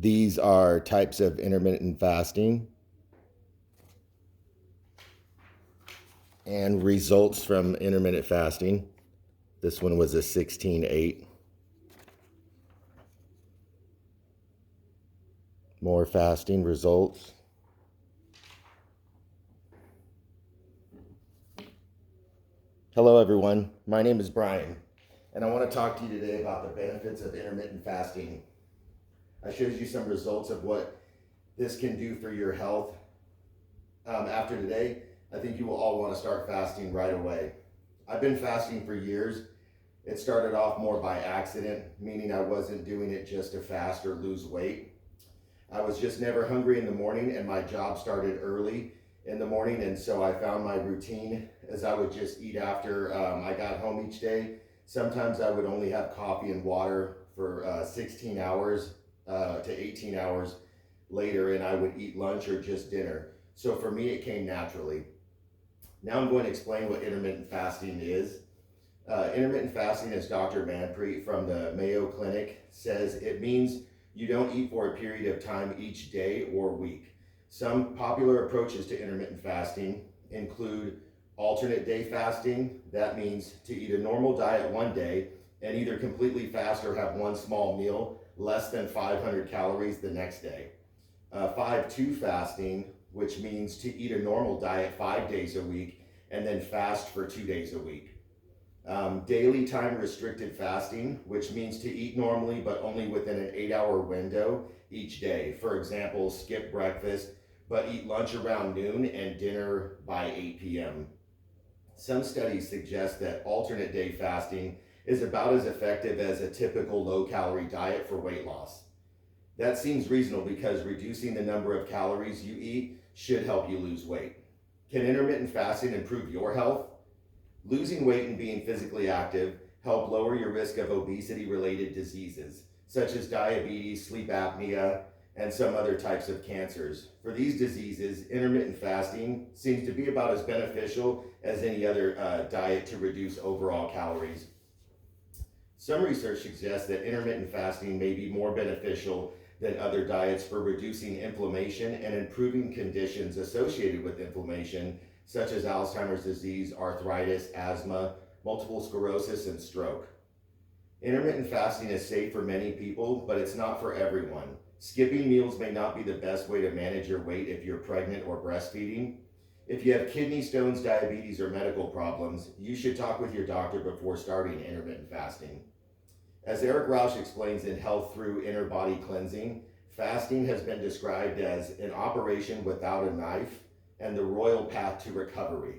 These are types of intermittent fasting and results from intermittent fasting. This one was a 16-8. More fasting results. Hello everyone, my name is Brian, and I want to talk to you today about the benefits of intermittent fasting. I showed you some results of what this can do for your health. After today, I think you will all want to start fasting right away. I've been fasting for years. It started off more by accident, meaning I wasn't doing it just to fast or lose weight. I was just never hungry in the morning, and my job started early in the morning, and so I found my routine as I would just eat after I got home each day. Sometimes I would only have coffee and water for 16 hours to 18 hours later, and I would eat lunch or just dinner. So for me, it came naturally. Now I'm going to explain what intermittent fasting is. Intermittent fasting, as Dr. Manpreet from the Mayo Clinic says, it means you don't eat for a period of time each day or week. Some popular approaches to intermittent fasting include alternate day fasting. That means to eat a normal diet one day and either completely fast or have one small meal, less than 500 calories the next day. 5-2 fasting, which means to eat a normal diet 5 days a week and then fast for 2 days a week. Daily time restricted fasting, which means to eat normally but only within an 8-hour window each day. For example, skip breakfast but eat lunch around noon and dinner by 8 p.m. Some studies suggest that alternate day fasting is about as effective as a typical low-calorie diet for weight loss. That seems reasonable because reducing the number of calories you eat should help you lose weight. Can intermittent fasting improve your health? Losing weight and being physically active help lower your risk of obesity-related diseases, such as diabetes, sleep apnea, and some other types of cancers. For these diseases, intermittent fasting seems to be about as beneficial as any other diet to reduce overall calories. Some research suggests that intermittent fasting may be more beneficial than other diets for reducing inflammation and improving conditions associated with inflammation, such as Alzheimer's disease, arthritis, asthma, multiple sclerosis, and stroke. Intermittent fasting is safe for many people, but it's not for everyone. Skipping meals may not be the best way to manage your weight if you're pregnant or breastfeeding. If you have kidney stones, diabetes, or medical problems, you should talk with your doctor before starting intermittent fasting. As Eric Rausch explains in Health Through Inner Body Cleansing, fasting has been described as an operation without a knife and the royal path to recovery.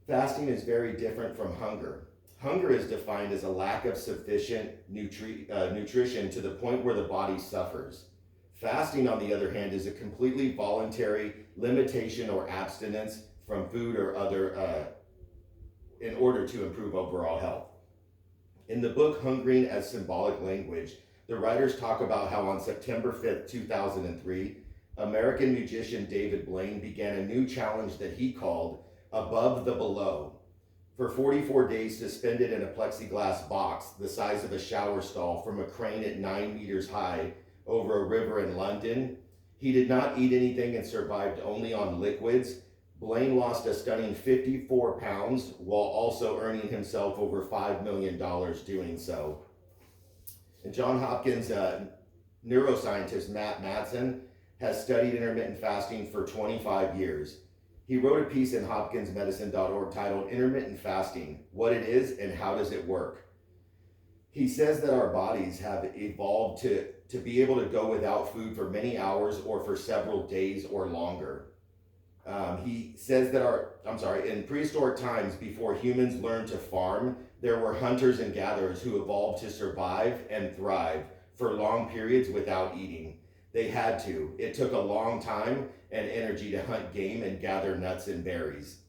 Fasting is very different from hunger. Hunger is defined as a lack of sufficient nutrition to the point where the body suffers. Fasting, on the other hand, is a completely voluntary limitation or abstinence from food or other in order to improve overall health. In the book Hungering as Symbolic Language, the writers talk about how on September 5th, 2003, American musician David Blaine began a new challenge that he called Above the Below. For 44 days, suspended in a plexiglass box the size of a shower stall from a crane at 9 meters high over a river in London, he did not eat anything and survived only on liquids. Blaine lost a stunning 54 pounds while also earning himself over $5 million doing so. And Johns Hopkins neuroscientist Matt Madsen has studied intermittent fasting for 25 years. He wrote a piece in hopkinsmedicine.org titled Intermittent Fasting, What It Is and How Does It Work? He says that our bodies have evolved to be able to go without food for many hours or for several days or longer. He says that in prehistoric times, before humans learned to farm, there were hunters and gatherers who evolved to survive and thrive for long periods without eating. They had to. It took a long time and energy to hunt game and gather nuts and berries.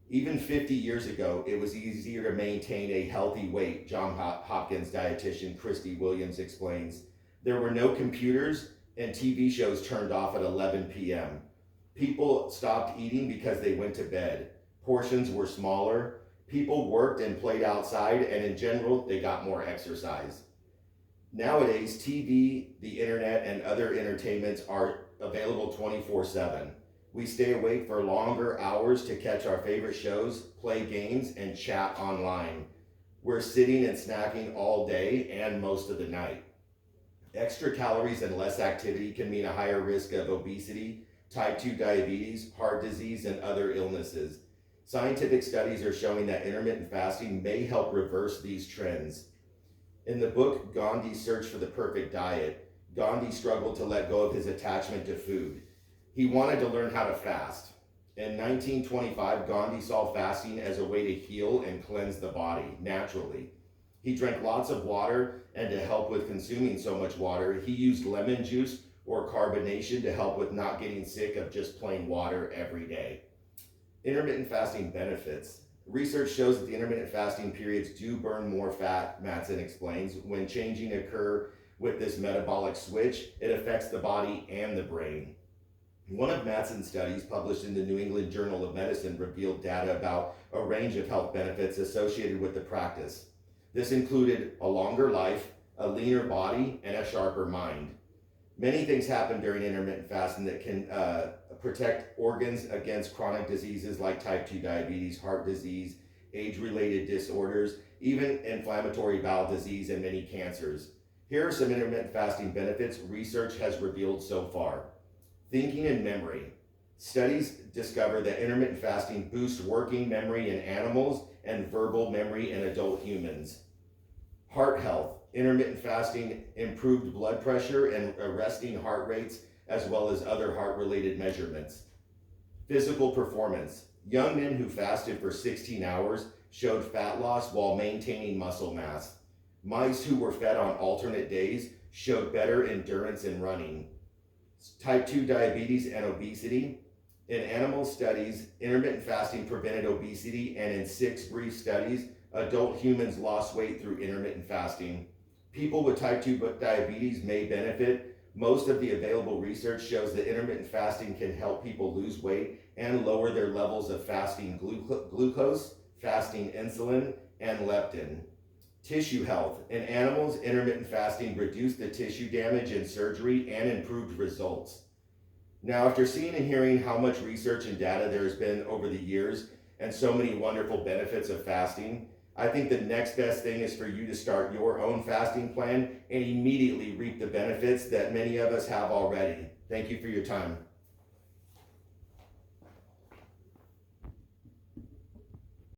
Even 50 years ago, it was easier to maintain a healthy weight, Johns Hopkins dietitian Christy Williams explains. There were no computers and TV shows turned off at 11 p.m. People stopped eating because they went to bed. Portions were smaller. People worked and played outside, and in general, they got more exercise. Nowadays, TV, the internet, and other entertainments are available 24/7. We stay awake for longer hours to catch our favorite shows, play games, and chat online. We're sitting and snacking all day and most of the night. Extra calories and less activity can mean a higher risk of obesity, type 2 diabetes, heart disease, and other illnesses. Scientific studies are showing that intermittent fasting may help reverse these trends. In the book Gandhi's Search for the Perfect Diet, Gandhi struggled to let go of his attachment to food. He wanted to learn how to fast. In 1925, Gandhi saw fasting as a way to heal and cleanse the body naturally. He drank lots of water, and to help with consuming so much water, he used lemon juice or carbonation to help with not getting sick of just plain water every day. Intermittent fasting benefits. Research shows that the intermittent fasting periods do burn more fat, Matson explains. When changing occur with this metabolic switch, it affects the body and the brain. One of Matson's studies, published in the New England Journal of Medicine, revealed data about a range of health benefits associated with the practice. This included a longer life, a leaner body, and a sharper mind. Many things happen during intermittent fasting that can protect organs against chronic diseases like type 2 diabetes, heart disease, age-related disorders, even inflammatory bowel disease, and many cancers. Here are some intermittent fasting benefits research has revealed so far. Thinking and memory. Studies discover that intermittent fasting boosts working memory in animals and verbal memory in adult humans. Heart health. Intermittent fasting improved blood pressure and resting heart rates, as well as other heart-related measurements. Physical performance. Young men who fasted for 16 hours showed fat loss while maintaining muscle mass. Mice who were fed on alternate days showed better endurance in running. Type 2 diabetes and obesity. In animal studies, intermittent fasting prevented obesity, and in 6 brief studies, adult humans lost weight through intermittent fasting. People with type 2 diabetes may benefit. Most of the available research shows that intermittent fasting can help people lose weight and lower their levels of fasting glucose, fasting insulin, and leptin. Tissue health. In animals, intermittent fasting reduced the tissue damage in surgery and improved results. Now, after seeing and hearing how much research and data there has been over the years and so many wonderful benefits of fasting, I think the next best thing is for you to start your own fasting plan and immediately reap the benefits that many of us have already. Thank you for your time.